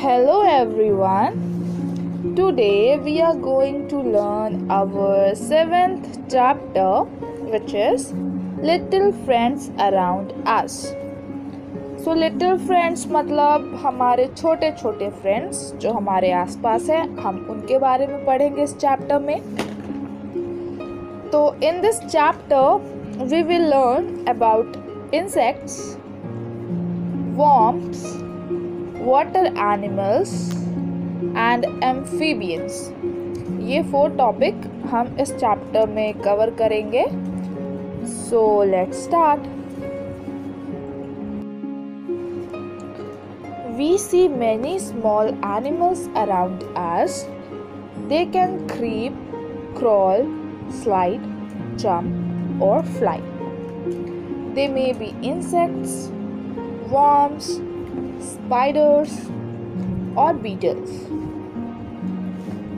Hello everyone. Today we are going to learn our 7th chapter, which is Little Friends Around Us. So little friends मतलब हमारे छोटे छोटे friends जो हमारे आसपास हैं, हम उनके बारे में पढ़ेंगे इस चैप्टर में. तो in this chapter we will learn about insects, worms, water animals and amphibians. ये 4 टॉपिक हम इस चैप्टर में कवर करेंगे. So let's start. We see many small animals around us. They can creep, crawl, slide, jump और fly. They may be insects, worms, spiders और beetles.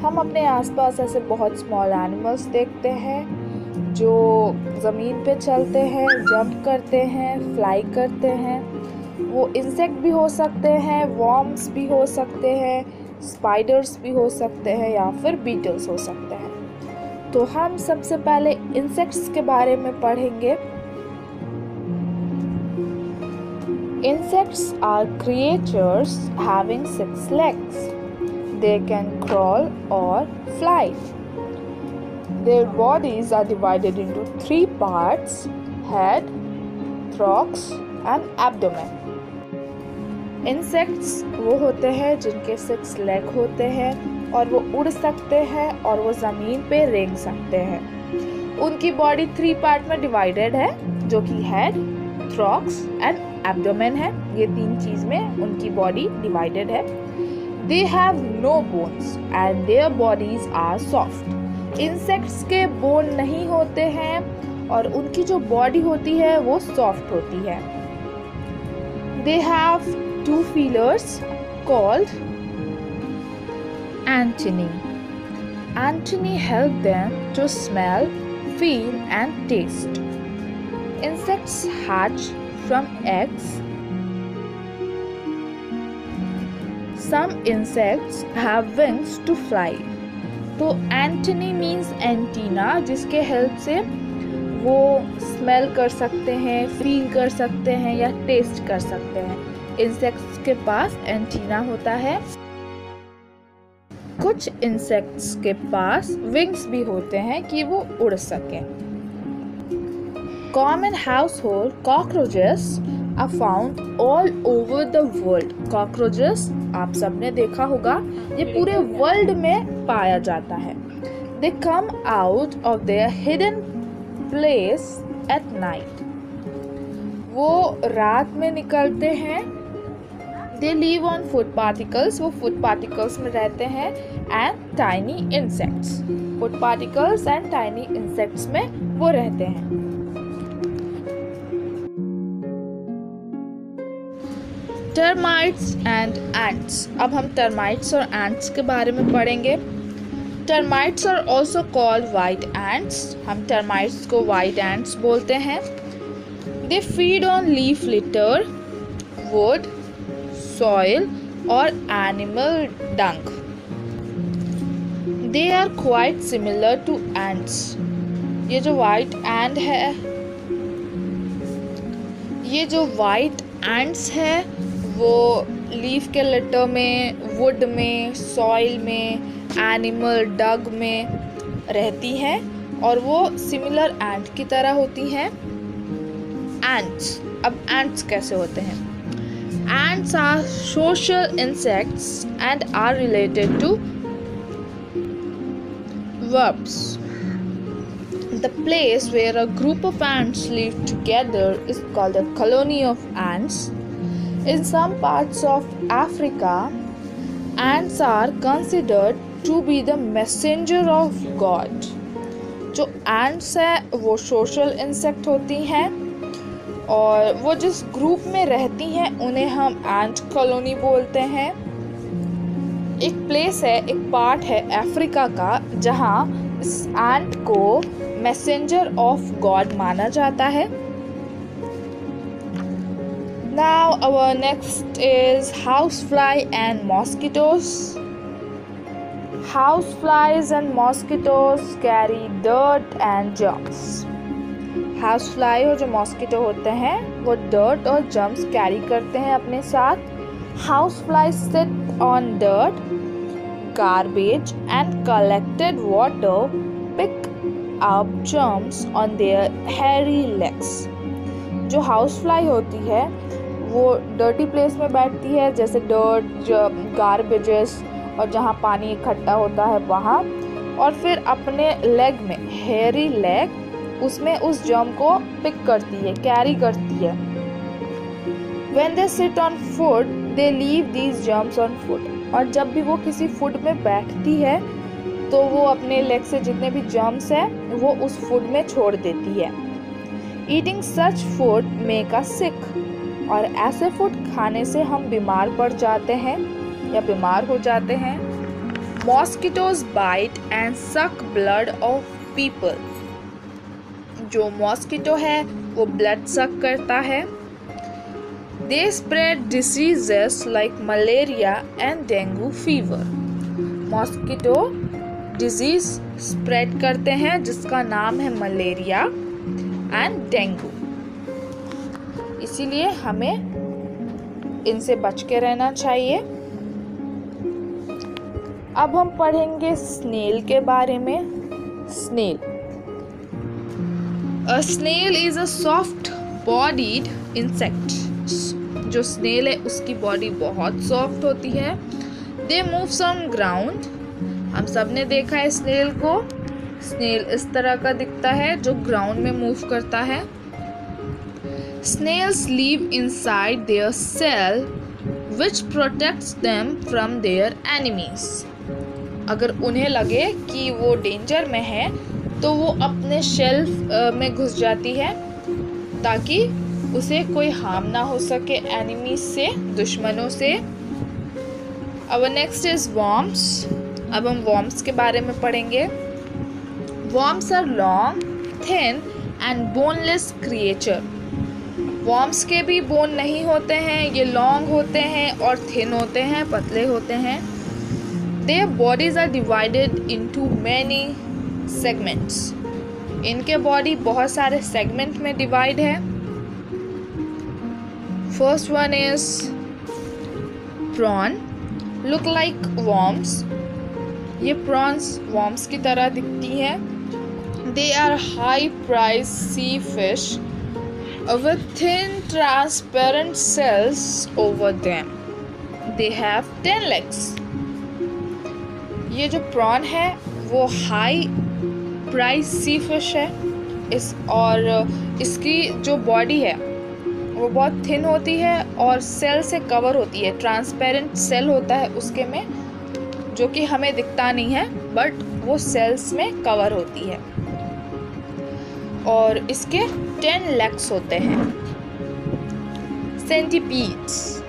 हम अपने आसपास ऐसे बहुत स्मॉल एनिमल्स देखते हैं जो ज़मीन पे चलते हैं, जंप करते हैं, फ्लाई करते हैं. वो इंसेक्ट भी हो सकते हैं, वर्म्स भी हो सकते हैं, स्पाइडर्स भी हो सकते हैं या फिर बीटल्स हो सकते हैं. तो हम सबसे पहले इंसेक्ट्स के बारे में पढ़ेंगे. Insects are creatures having 6 legs. They can crawl or fly. Their bodies are divided into 3 parts: head, thorax and abdomen. Insects वो होते हैं जिनके 6 लेग होते हैं और वो उड़ सकते हैं और वो ज़मीन पे रेंग सकते हैं. उनकी बॉडी 3 पार्ट में डिवाइडेड है जो कि हेड, थ्रॉक्स एंड एब्डोमेन है. ये 3 चीज में उनकी बॉडी डिवाइडेड है. They have no bones and their bodies are soft. Insects के बोन नहीं होते हैं और उनकी जो बॉडी होती है वो सॉफ्ट होती है. They have 2 feelers called antennae. Antennae help them to smell, feel and taste. Insects hatch from eggs. Some insects have wings to fly. तो एंटेनी मीन्स एंटीना, जिसके हेल्प से वो स्मेल कर सकते हैं, फील कर सकते हैं या टेस्ट कर सकते हैं. इंसेक्ट्स के पास एंटीना होता है. कुछ इंसेक्ट्स के पास विंग्स भी होते हैं कि वो उड़ सकें. Common household cockroaches are found all over the world. Cockroaches आप सबने देखा होगा, ये पूरे वर्ल्ड में पाया जाता है. They come out of their hidden place at night. वो रात में निकलते हैं. They live on food particles. वो food particles में रहते हैं. And tiny insects. Food particles and tiny insects में वो रहते हैं. Termites and ants. अब हम टर्माइट्स और एंट्स के बारे में पढ़ेंगे. Termites are also called white ants. हम टर्माइट्स को वाइट एंट्स बोलते हैं. They feed on leaf litter, wood, soil और animal dung. They are quite similar to ants. ये जो वाइट एंट है, ये जो वाइट एंट्स है वो लीफ के लिटर में, वुड में, सॉइल में, एनिमल डग में रहती हैं और वो सिमिलर एंट की तरह होती हैं. एंट्स. अब एंट्स कैसे होते हैं? Ants are social insects and are related to verbs. The place where a group of ants live together is called a colony of ants. In some parts of Africa, ants are considered to be the messenger of God. जो ants है वो social insect होती हैं और वो जिस group में रहती हैं उन्हें हम एंट कॉलोनी बोलते हैं। एक प्लेस है, एक पार्ट है अफ्रीका का जहाँ इस एंट को मैसेंजर ऑफ गॉड माना जाता है। Now our next is housefly and mosquitoes. Houseflies and mosquitoes carry dirt and germs. Housefly और जो mosquito होते हैं वो dirt और germs carry करते हैं अपने साथ। Houseflies sit on dirt, garbage and collected water pick up germs on their hairy legs. जो हाउसफ्लाई होती है वो डर्टी प्लेस में बैठती है, जैसे डर्ट, गार्बेजेस और जहाँ पानी इकट्ठा होता है वहाँ, और फिर अपने लेग में, हेयरी लेग, उसमें उस जर्म को पिक करती है, कैरी करती है। When they sit on food, they leave these germs on food. और जब भी वो किसी फूड में बैठती है तो वो अपने लेग से जितने भी जर्म्स है वो उस फूड में छोड़ देती है। Eating such food make us sick. और ऐसे फूड खाने से हम बीमार पड़ जाते हैं या बीमार हो जाते हैं। Mosquitoes bite and suck blood of people. जो मॉस्किटो है वो ब्लड सक करता है। They spread diseases like malaria and dengue fever. Mosquito disease spread करते हैं जिसका नाम है मलेरिया एंड डेंगू, इसीलिए हमें इनसे बच के रहना चाहिए। अब हम पढ़ेंगे स्नेल के बारे में। Snail, a snail is a soft bodied insect. जो स्नेल है उसकी बॉडी बहुत सॉफ्ट होती है। They moves on ground. हम सब ने देखा है स्नेल को। स्नेल इस तरह का दिखता है जो ग्राउंड में मूव करता है। Snails live inside their cell which protects them from their enemies. अगर उन्हें लगे कि वो डेंजर में है तो वो अपने शेल्फ में घुस जाती है ताकि उसे कोई हार्म ना हो सके एनिमीज से, दुश्मनों से। अब नेक्स्ट इज वॉर्म्स। अब हम वॉर्म्स के बारे में पढ़ेंगे। Worms are long, thin and boneless creature. Worms के भी बोन नहीं होते हैं, ये लॉन्ग होते हैं और थिन होते हैं, पतले होते हैं। Their bodies are divided into many segments. इनके बॉडी बहुत सारे सेगमेंट में डिवाइड है। First one is prawn, look like worms. ये प्रॉन्स वॉर्म्स की तरह दिखती हैं। They are high price sea fish with thin transparent cells over them. They have 10 legs. ये जो प्रॉन है वो हाई प्राइस सी फिश है। इसकी जो बॉडी है वो बहुत थिन होती है और सेल से कवर होती है। ट्रांसपेरेंट सेल होता है उसके में, जो कि हमें दिखता नहीं है बट वो सेल्स में कवर होती है। और इसके 10 लेग्स होते हैं। Centipedes.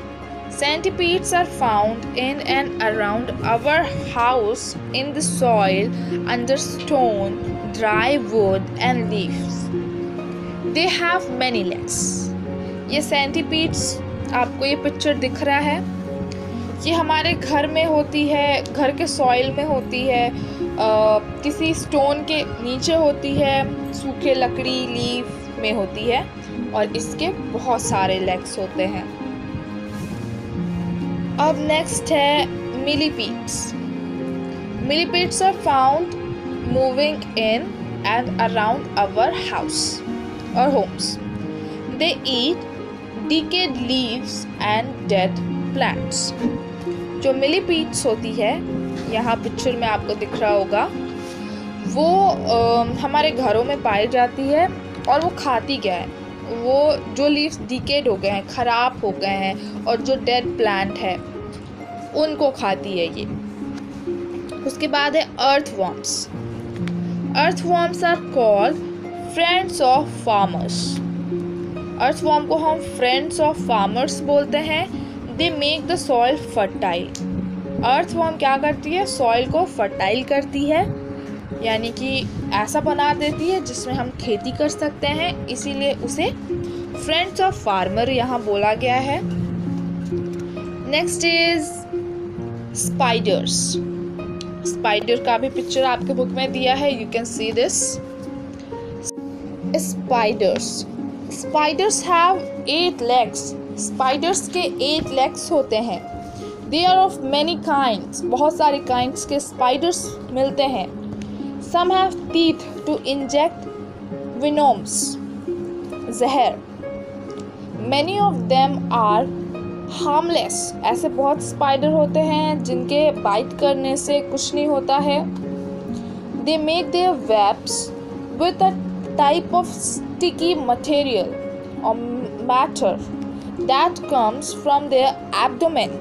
Centipedes are found in and around our house, in the soil, under stone, dry wood and leaves. They have many legs. ये सेंटीपीड्स, आपको ये पिक्चर दिख रहा है, ये हमारे घर में होती है, घर के सॉइल में होती है, किसी स्टोन के नीचे होती है, सूखे लकड़ी लीफ में होती है और इसके बहुत सारे लेग्स होते हैं। अब नेक्स्ट है millipedes. Millipedes are found moving in and around our house और homes. They eat decayed leaves and dead plants. जो मिलीपीड्स होती है, यहाँ पिक्चर में आपको दिख रहा होगा, वो हमारे घरों में पाई जाती है और वो खाती क्या है, वो जो लीव्स डिकेड हो गए हैं, ख़राब हो गए हैं और जो डेड प्लांट है उनको खाती है ये। उसके बाद है earthworms. Earthworms are called friends of farmers. Earthworm को हम friends of farmers बोलते हैं. They make the soil fertile. Earthworm क्या करती है? Soil को fertile करती है, यानी कि ऐसा बना देती है जिसमें हम खेती कर सकते हैं, इसीलिए उसे फ्रेंड्स ऑफ फार्मर यहाँ बोला गया है. Next is spiders. स्पाइडर का भी पिक्चर आपके बुक में दिया है, you can see this. Spiders have 8 legs. Spiders के 8 legs होते हैं. They are of many kinds. बहुत सारे काइंड्स के स्पाइडर्स मिलते हैं. Some have teeth to inject venoms, जहर. Many of them are harmless. ऐसे बहुत स्पाइडर होते हैं जिनके बाइट करने से कुछ नहीं होता है. They make their webs with a type of sticky material or matter that comes from their abdomen.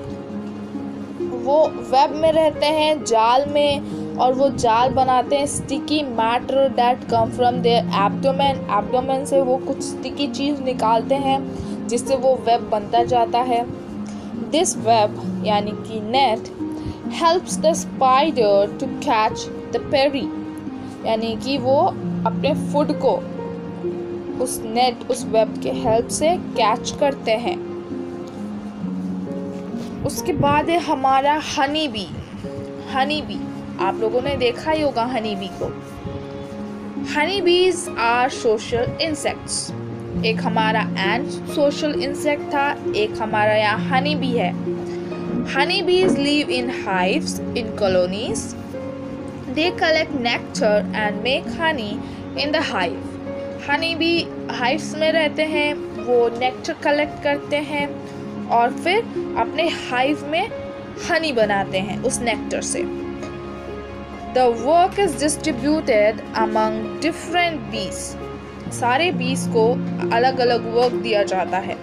वो वेब में रहते हैं, जाल में, और वो जाल बनाते हैं sticky matter that come from their abdomen. Abdomen से वो कुछ स्टिकी चीज़ निकालते हैं जिससे वो वेब बनता जाता है. दिस वेब यानी कि net helps the spider to catch the prey, यानी कि वो अपने फूड को उस नेट, उस वेब के हेल्प से कैच करते हैं. उसके बाद है हमारा हनी बी. हनी बी आप लोगों ने देखा ही होगा हनी बी को. Honey bees are social insects. एक हमारा एंड सोशल इंसेक्ट था, एक हमारा यहाँ हनी बी है. हनी बीज live in hives in colonies. They collect nectar and make Honey in the hive. Honey bee hives में रहते हैं, वो नेक्टर कलेक्ट करते हैं और फिर अपने हाइव में हनी बनाते हैं उस नेक्टर से. The work is distributed among different bees. सारे bees को अलग अलग वर्क दिया जाता है.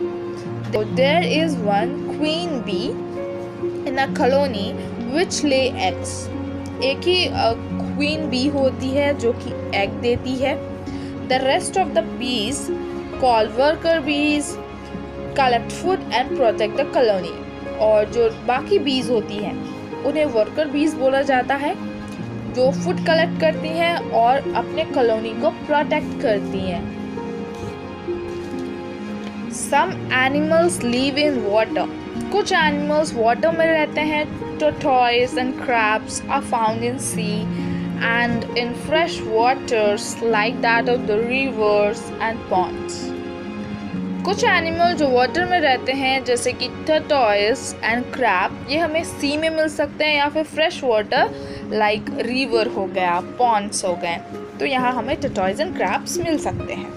There is one queen bee in a colony which lay eggs. एक ही queen bee होती है जो कि egg देती है. The rest of the bees called worker bees collect food and protect the colony. और जो बाकी bees होती हैं उन्हें worker bees बोला जाता है, जो फूड कलेक्ट करती हैं और अपने कॉलोनी को प्रोटेक्ट करती हैं. Some animals live in water. कुछ एनिमल्स वाटर में रहते हैं. Tortoise and crabs are found in sea and in fresh waters like that of the rivers and ponds. कुछ एनिमल जो वाटर में रहते हैं जैसे कि टर्टोइस एंड क्रैब, ये हमें सी में मिल सकते हैं या फिर फ्रेश वाटर लाइक रिवर हो गया, पॉन्ड्स हो गए, तो यहाँ हमें टर्टोइस एंड क्रैब्स मिल सकते हैं.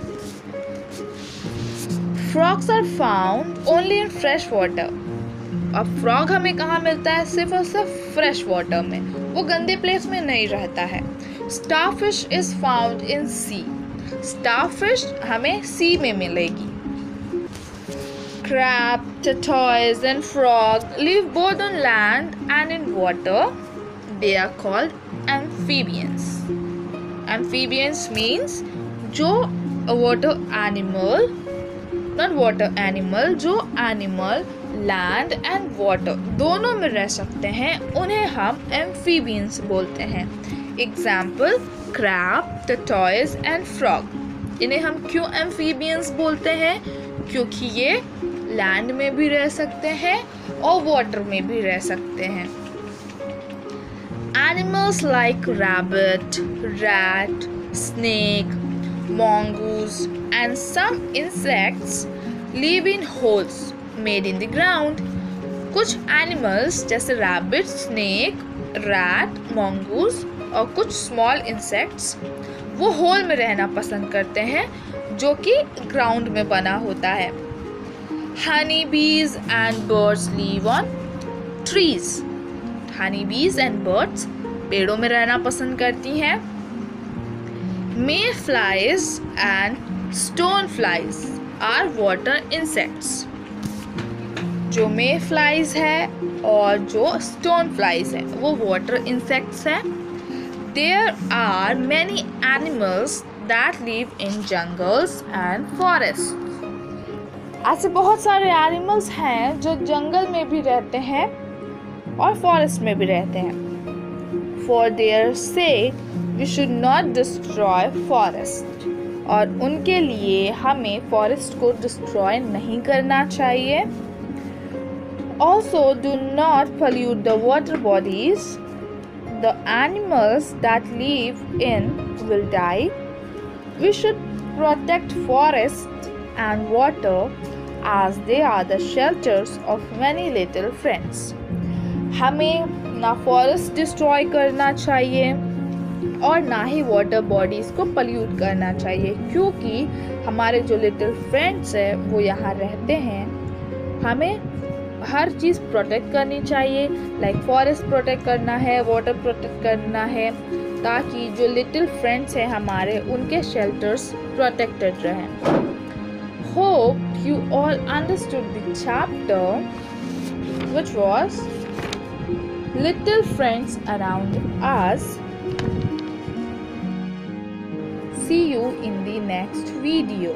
Frogs are found only in fresh water. अब फ्रॉग हमें कहाँ मिलता है? सिर्फ और सिर्फ फ्रेश वाटर में, वो गंदे प्लेस में नहीं रहता है. Starfish is found in sea. Starfish हमें सी में मिलेगी. Crab, tortoise and frog live both on land and in water. They are called amphibians. Amphibians means जो water animal, not water animal, जो animal land and water दोनों में रह सकते हैं, उन्हें हम amphibians बोलते हैं. Example, crab, tortoise and frog. इन्हें हम क्यों amphibians बोलते हैं? क्योंकि ये लैंड में भी रह सकते हैं और वाटर में भी रह सकते हैं. Animals like rabbit, rat, snake, mongoose and some insects live in holes made in the ground. कुछ animals जैसे rabbit, snake, rat, mongoose और कुछ small insects वो होल में रहना पसंद करते हैं जो कि ग्राउंड में बना होता है. Honey bees and birds live on trees. Honey bees and birds पेड़ों में रहना पसंद करती हैं. Mayflies and stoneflies are water insects. जो mayflies है और जो stoneflies है वो water insects है. There are many animals that live in jungles and forests. ऐसे बहुत सारे एनिमल्स हैं जो जंगल में भी रहते हैं और फॉरेस्ट में भी रहते हैं. For their sake, we should not destroy forest. और उनके लिए हमें फॉरेस्ट को डिस्ट्रॉय नहीं करना चाहिए. Also, do not pollute the water bodies. The animals that live in will die. We should protect forests and water as they are the shelters of many little friends. हमें ना forest destroy करना चाहिए और ना ही water bodies को pollute करना चाहिए, क्योंकि हमारे जो लिटिल फ्रेंड्स हैं वो यहाँ रहते हैं. हमें हर चीज़ प्रोटेक्ट करनी चाहिए, लाइक फॉरेस्ट प्रोटेक्ट करना है, वाटर प्रोटेक्ट करना है, ताकि जो लिटिल फ्रेंड्स हैं हमारे उनके शेल्टर्स प्रोटेक्टेड रहें. Hope you all understood the chapter which was little friends around us. See you in the next video.